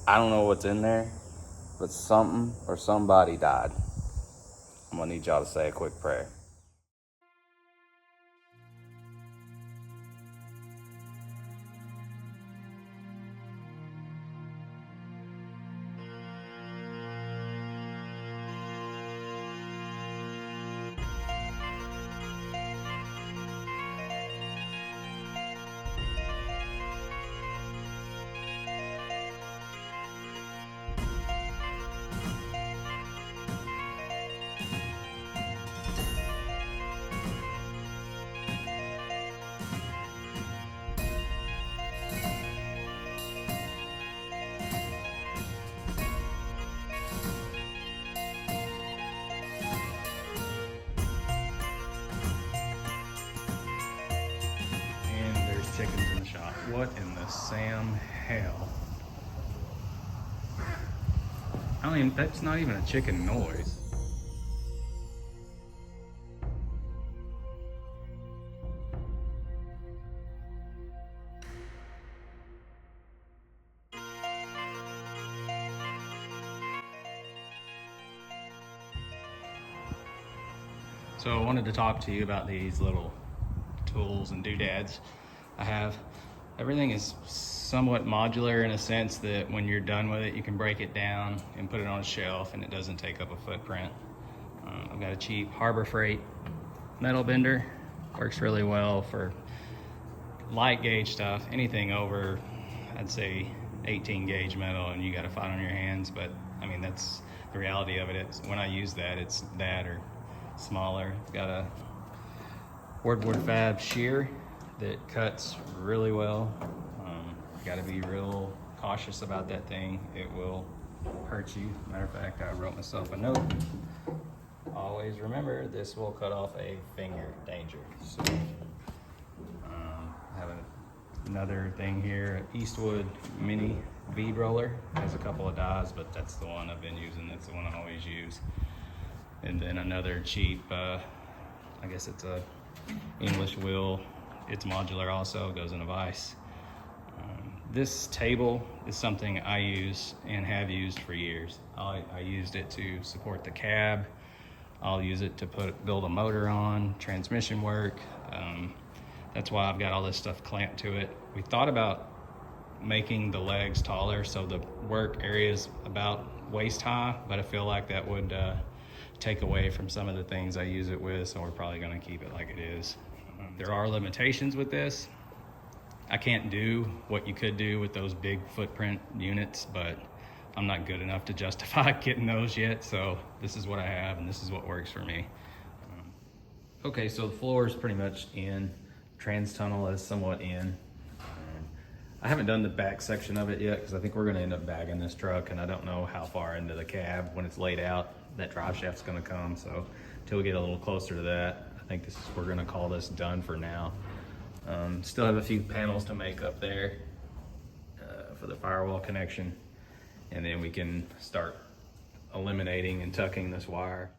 I don't know what's in there, but something or somebody died. I'm gonna need y'all to say a quick prayer. And there's chickens in the shop. What in the Sam hell? That's not even a chicken noise. So I wanted to talk to you about these little tools and doodads I have. Everything is somewhat modular in a sense that when you're done with it, you can break it down and put it on a shelf and it doesn't take up a footprint. I've got a cheap Harbor Freight metal bender. Works really well for light gauge stuff. Anything over, I'd say 18 gauge metal, and you got to fight on your hands. But I mean, that's the reality of it. When I use that, it's that or smaller. It's got a Wordboard Fab shear that cuts really well. You got to be real cautious about that thing. It will hurt you. Matter of fact, I wrote myself a note. Always remember, this will cut off a finger. Danger. So, I have another thing here, Eastwood Mini bead roller. Has a couple of dies, but that's the one I've been using. That's the one I always use. And then another cheap, I guess it's a English wheel. It's modular also, goes in a vise. This table is something I use and have used for years. I used it to support the cab. I'll use it to build a motor on, transmission work. That's why I've got all this stuff clamped to it. We thought about making the legs taller so the work area is about waist high, but I feel like that would take away from some of the things I use it with, so we're probably gonna keep it like it is. There are limitations with this. I can't do what you could do with those big footprint units, but I'm not good enough to justify getting those yet, so this is what I have and this is what works for me. Okay, so the floor is pretty much in. Trans tunnel is somewhat in. I haven't done the back section of it yet because I think we're gonna end up bagging this truck, and I don't know how far into the cab when it's laid out that drive shaft's gonna come, so until we get a little closer to that, I think we're gonna call this done for now. Still have a few panels to make up there for the firewall connection, and then we can start eliminating and tucking this wire.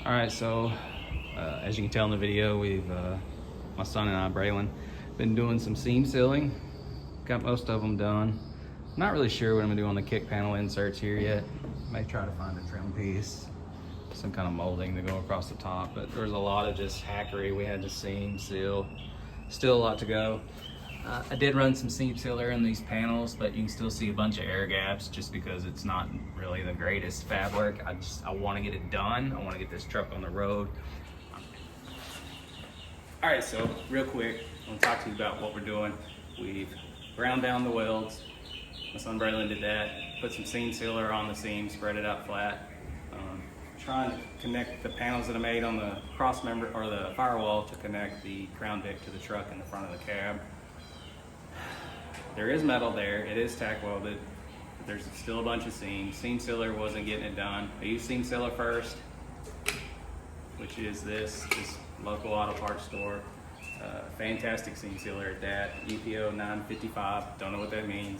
All right, so as you can tell in the video, we've my son and I, Braylon, been doing some seam sealing. Got most of them done. Not really sure what I'm gonna do on the kick panel inserts here yet. May try to find a trim piece, some kind of molding to go across the top, but there's a lot of just hackery we had to seam seal. Still a lot to go. I did run some seam sealer in these panels, but you can still see a bunch of air gaps just because it's not really the greatest fab work. I want to get it done. I want to get this truck on the road. All right, so real quick, I want to talk to you about what we're doing. We've ground down the welds. My son Braylon did that. Put some seam sealer on the seam, spread it out flat. Trying to connect the panels that I made on the cross member or the firewall to connect the crown deck to the truck in the front of the cab. There is metal there, it is tack welded. There's still a bunch of seams. Seam sealer wasn't getting it done. I used seam sealer first, which is this local auto parts store. Fantastic seam sealer at that. EPO 955, don't know what that means.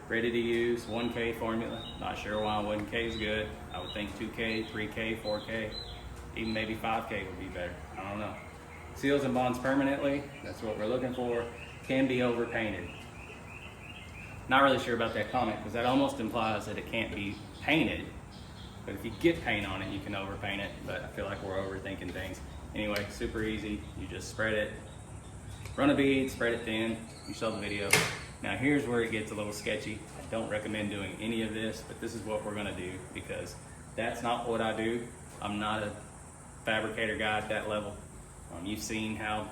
Ready to use, 1K formula. Not sure why 1K is good. I would think 2K, 3K, 4K, even maybe 5K would be better. I don't know. Seals and bonds permanently, that's what we're looking for. Can be overpainted. Not really sure about that comment because that almost implies that it can't be painted. But if you get paint on it, you can overpaint it. But I feel like we're overthinking things. Anyway, super easy. You just spread it, run a bead, spread it thin. You saw the video. Now here's where it gets a little sketchy. I don't recommend doing any of this, but this is what we're gonna do because that's not what I do. I'm not a fabricator guy at that level. You've seen how,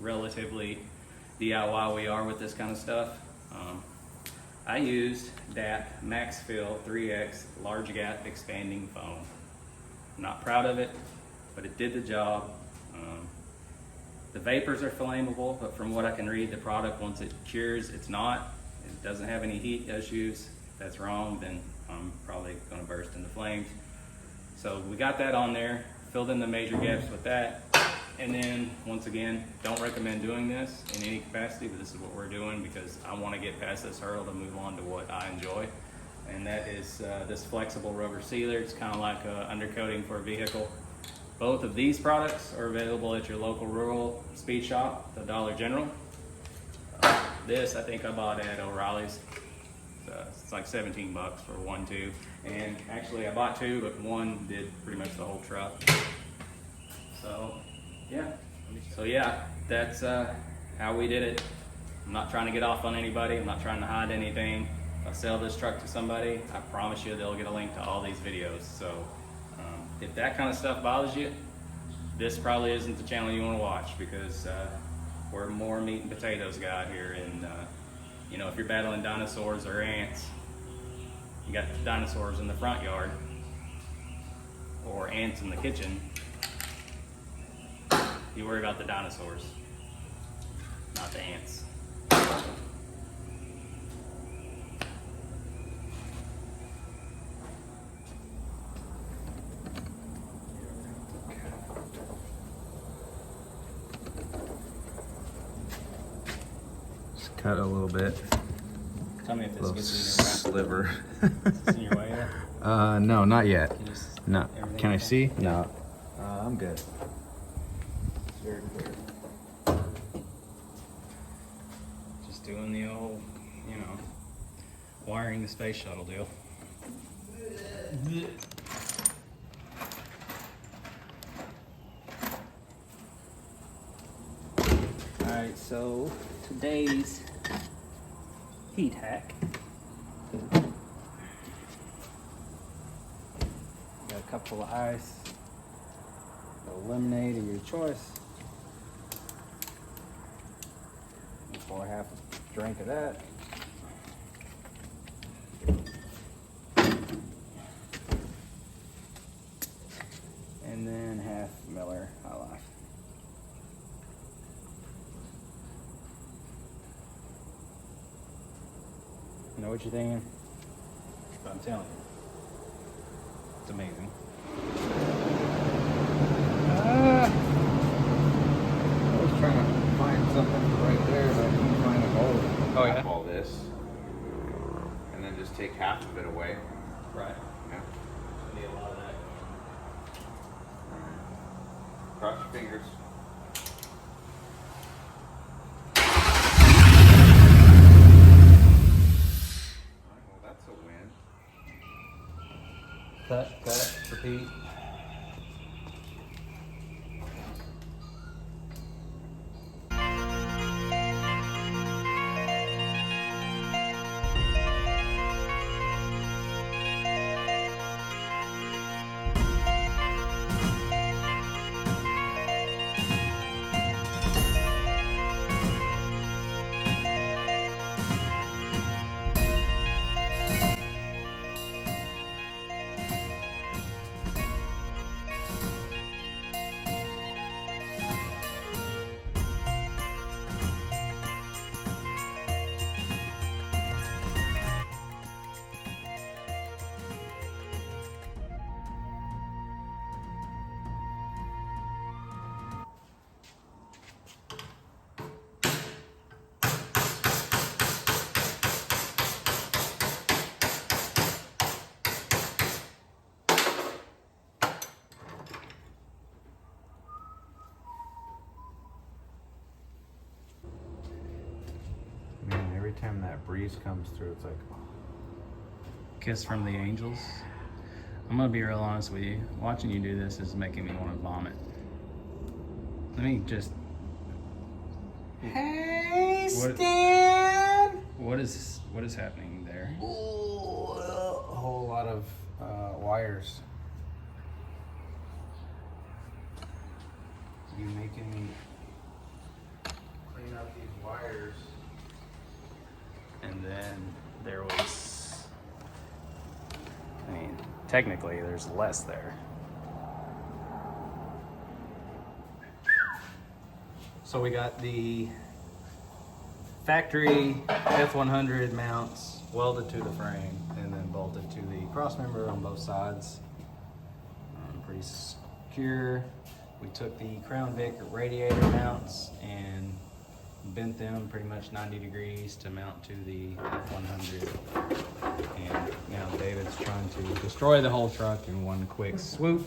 relatively DIY we are with this kind of stuff. I used DAP Max Fill 3X large gap expanding foam. I'm not proud of it, but it did the job. The vapors are flammable, but from what I can read, the product, once it cures, it's not. It doesn't have any heat issues. If that's wrong, then I'm probably gonna burst into flames. So we got that on there, filled in the major gaps with that. And then, once again, don't recommend doing this in any capacity, but this is what we're doing because I wanna get past this hurdle to move on to what I enjoy. And that is this flexible rubber sealer. It's kind of like undercoating for a vehicle. Both of these products are available at your local rural speed shop, the Dollar General. This I think I bought at O'Reilly's. It's like 17 bucks for 1 tube. And actually I bought 2, but 1 did pretty much the whole truck. So yeah, that's how we did it. I'm not trying to get off on anybody. I'm not trying to hide anything. If I sell this truck to somebody, I promise you they'll get a link to all these videos. So if that kind of stuff bothers you, this probably isn't the channel you want to watch because we're more meat and potatoes guy here. And if you're battling dinosaurs or ants, you got dinosaurs in the front yard or ants in the kitchen. You worry about the dinosaurs, not the ants. Cut a little bit. Tell me if this gets in your sliver. Is this in your way yet? No, not yet. Can you No. Can I okay? see? No. I'm good. It's very clear. Just doing the old, wiring the space shuttle deal. Alright, so today's heat hack. Got a cup full of ice, a lemonade of your choice. Pour half a drink of that. And then half Miller High Life. You know what you're thinking? But I'm telling you, it's amazing. I was trying to find something right there, but I couldn't find a hole. Oh, yeah? All this, and then just take half of it away. Right. Yeah. Need a lot of that. Cross your fingers. Alright, well that's a win. Cut, repeat. Man, every time that breeze comes through, it's like, oh. Kiss from the angels. I'm gonna be real honest with you. Watching you do this is making me want to vomit. Let me just. Hey, What- Stan! What is happening there? Ooh, a whole lot of wires. You making me clean up these wires. And then there was. I mean, technically, there's less there. So we got the factory F100 mounts welded to the frame and then bolted to the cross member on both sides. Pretty secure. We took the Crown Vic radiator mounts and bent them pretty much 90 degrees to mount to the F100. And now David's trying to destroy the whole truck in one quick swoop.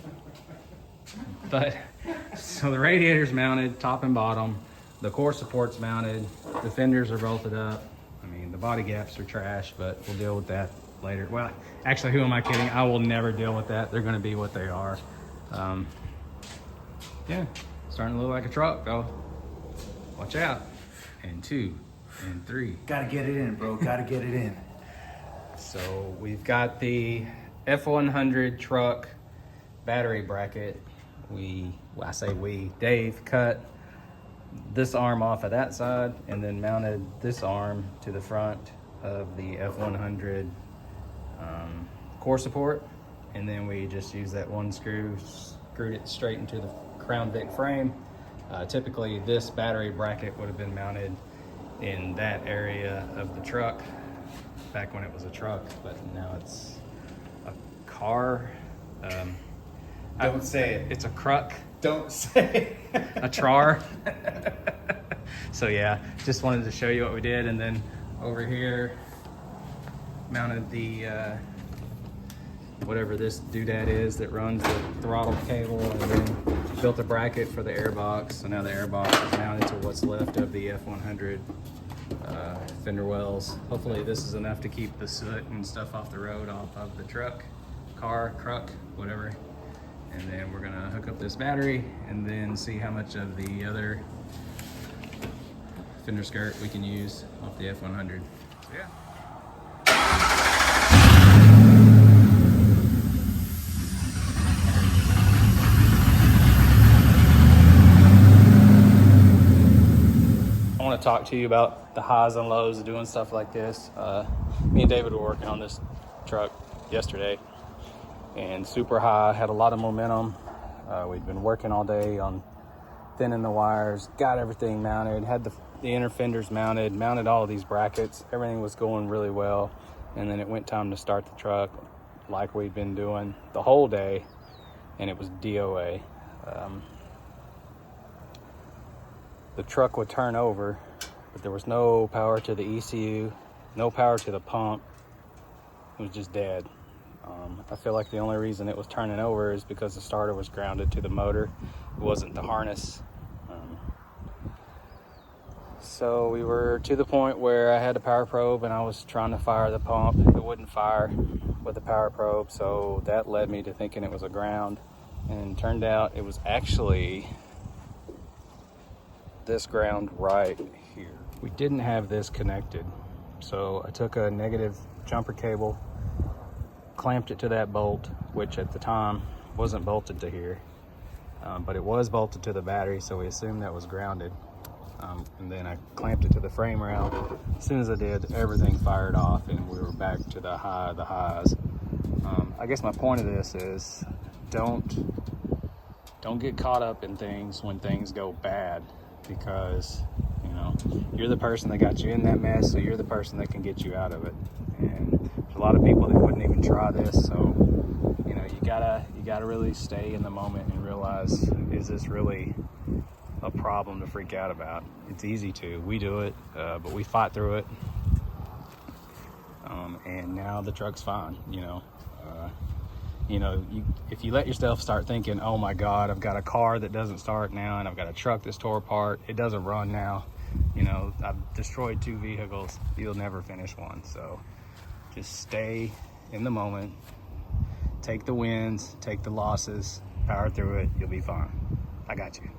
But, so the radiator's mounted, top and bottom. The core support's mounted. The fenders are bolted up. I mean, the body gaps are trash, but we'll deal with that later. Well, actually, who am I kidding? I will never deal with that. They're gonna be what they are. Yeah, starting to look like a truck, though. Watch out. And 2, and 3. Gotta get it in, bro. Gotta get it in. So we've got the F100 truck battery bracket. Dave cut this arm off of that side and then mounted this arm to the front of the F100 core support. And then we just used that one screw, screwed it straight into the Crown Vic frame. Typically this battery bracket would have been mounted in that area of the truck back when it was a truck, but now it's a car. Don't say it. It's a truck, Don't say it. a trar. So yeah, just wanted to show you what we did. And then over here, mounted the whatever this doodad is that runs the throttle cable, and then built a bracket for the airbox. So now the airbox is mounted to what's left of the F100 fender wells. Hopefully this is enough to keep the soot and stuff off the road, off of the truck, car, whatever. And then we're gonna hook up this battery and then see how much of the other fender skirt we can use off the F100. So yeah. I want to talk to you about the highs and lows of doing stuff like this. Me and David were working on this truck yesterday, and super high, had a lot of momentum. We'd been working all day on thinning the wires, got everything mounted, had the inner fenders mounted all of these brackets. Everything was going really well. And then it went time to start the truck like we'd been doing the whole day, and it was DOA. The truck would turn over, but there was no power to the ECU, no power to the pump. It was just dead. I feel like the only reason it was turning over is because the starter was grounded to the motor, It wasn't the harness. So we were to the point where I had a power probe and I was trying to fire the pump. It wouldn't fire with the power probe, so that led me to thinking it was a ground, and it turned out it was actually this ground right here. We didn't have this connected, so I took a negative jumper cable, clamped it to that bolt, which at the time wasn't bolted to here, but it was bolted to the battery, so we assumed that was grounded. And then I clamped it to the frame rail. As soon as I did, everything fired off and we were back to the high of the highs. I guess my point of this is don't get caught up in things when things go bad, because you know you're the person that got you in that mess, so you're the person that can get you out of it. And there's a lot of people that wouldn't even try this, so you know you gotta really stay in the moment and realize, is this really a problem to freak out about? It's easy to, we do it, but we fight through it, and now the truck's fine. If you let yourself start thinking, oh my god, I've got a car that doesn't start now and I've got a truck that's tore apart, it doesn't run now, I've destroyed 2 vehicles, you'll never finish one. So just stay in the moment, take the wins, take the losses, power through it, you'll be fine. I got you.